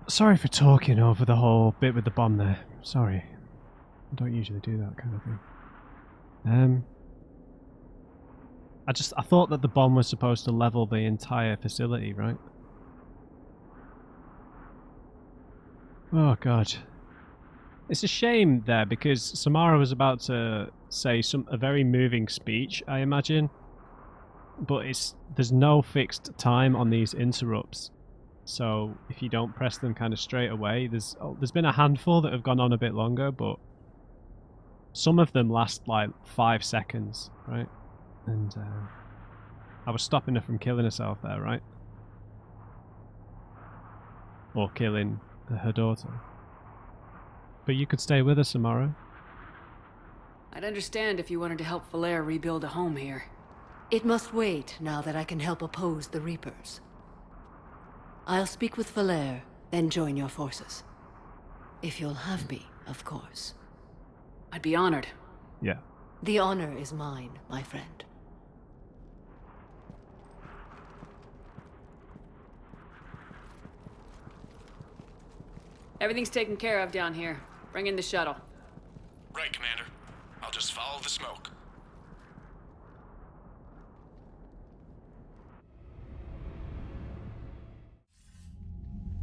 Sorry for talking over the whole bit with the bomb there. Sorry. I don't usually do that kind of thing. I thought that the bomb was supposed to level the entire facility, right? Oh god. It's a shame there because Samara was about to say a very moving speech, I imagine. But there's no fixed time on these interrupts. So if you don't press them kind of straight away, there's been a handful that have gone on a bit longer, but some of them last like 5 seconds, right? And I was stopping her from killing herself there, right? Or killing her daughter. But you could stay with her, Samara. I'd understand if you wanted to help Falair rebuild a home here. It must wait now that I can help oppose the Reapers. I'll speak with Falair, then join your forces. If you'll have me, of course. I'd be honored. Yeah. The honor is mine, my friend. Everything's taken care of down here. Bring in the shuttle. Right, Commander. I'll just follow the smoke.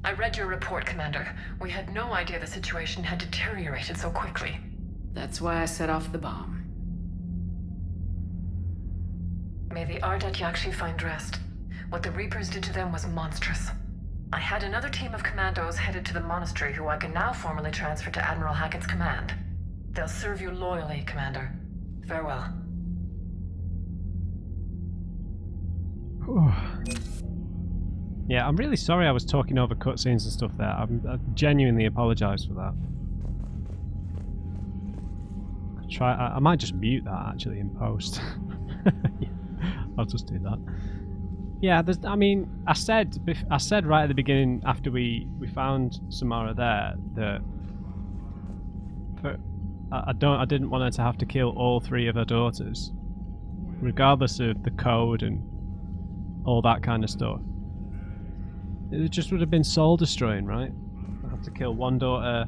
I read your report, Commander. We had no idea the situation had deteriorated so quickly. That's why I set off the bomb. May the Ardat-Yakshi find rest. What the Reapers did to them was monstrous. I had another team of commandos headed to the Monastery who I can now formally transfer to Admiral Hackett's command. They'll serve you loyally, Commander. Farewell. Yeah, I'm really sorry I was talking over cutscenes and stuff there. I genuinely apologise for that. I might just mute that actually in post. Yeah, I'll just do that. Yeah, I mean, I said right at the beginning after we found Samara there that I didn't want her to have to kill all 3 of her daughters, regardless of the code and all that kind of stuff. It just would have been soul destroying, right? I have to kill one daughter,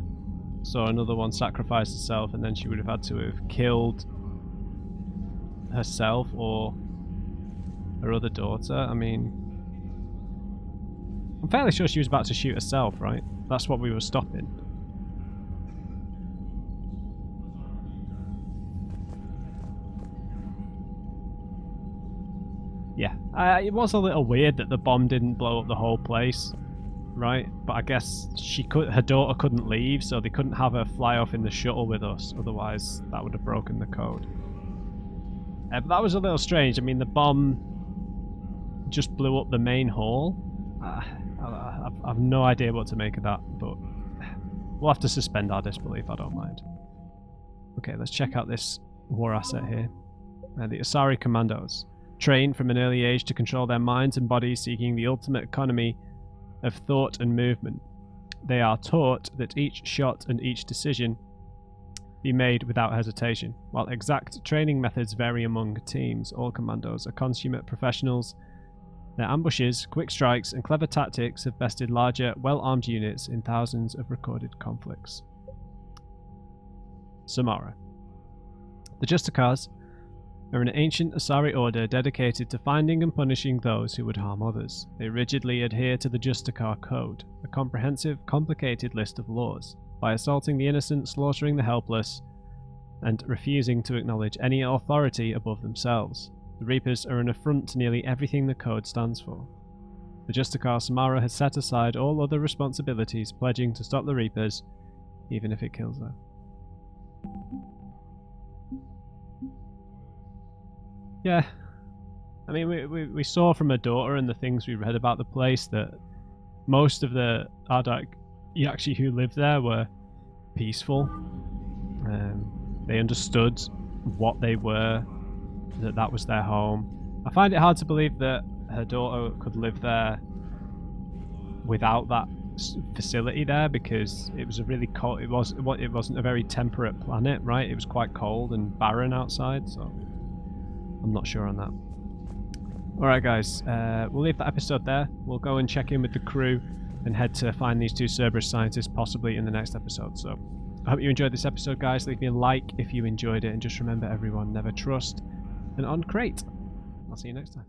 so another one sacrificed herself, and then she would have had to have killed herself or her other daughter. I mean, I'm fairly sure she was about to shoot herself, right? That's what we were stopping. Yeah, it was a little weird that the bomb didn't blow up the whole place. right? But I guess her daughter couldn't leave, so they couldn't have her fly off in the shuttle with us. Otherwise, that would have broken the code. But that was a little strange. I mean, the bomb just blew up the main hall. I've no idea what to make of that, but we'll have to suspend our disbelief, I don't mind. Okay, let's check out this war asset here. The Asari Commandos. Trained from an early age to control their minds and bodies, seeking the ultimate economy of thought and movement. They are taught that each shot and each decision be made without hesitation. While exact training methods vary among teams, all commandos are consummate professionals. Their ambushes, quick strikes, and clever tactics have bested larger, well-armed units in thousands of recorded conflicts. Samara. The Justicars are an ancient Asari order dedicated to finding and punishing those who would harm others. They rigidly adhere to the Justicar Code, a comprehensive, complicated list of laws. By assaulting the innocent, slaughtering the helpless, and refusing to acknowledge any authority above themselves. The Reapers are an affront to nearly everything the Code stands for. The Justicar Samara has set aside all other responsibilities, pledging to stop the Reapers, even if it kills her. Yeah, I mean, we saw from her daughter and the things we read about the place that most of the Ardat-Yakshi who lived there were peaceful. They understood what they were, that was their home. I find it hard to believe that her daughter could live there without that facility there, because it was a really cold. It wasn't a very temperate planet, right? It was quite cold and barren outside, so I'm not sure on that. Alright guys, we'll leave that episode there. We'll go and check in with the crew and head to find these two Cerberus scientists possibly in the next episode. So I hope you enjoyed this episode, guys. Leave me a like if you enjoyed it, and just remember, everyone, never trust an uncrate. I'll see you next time.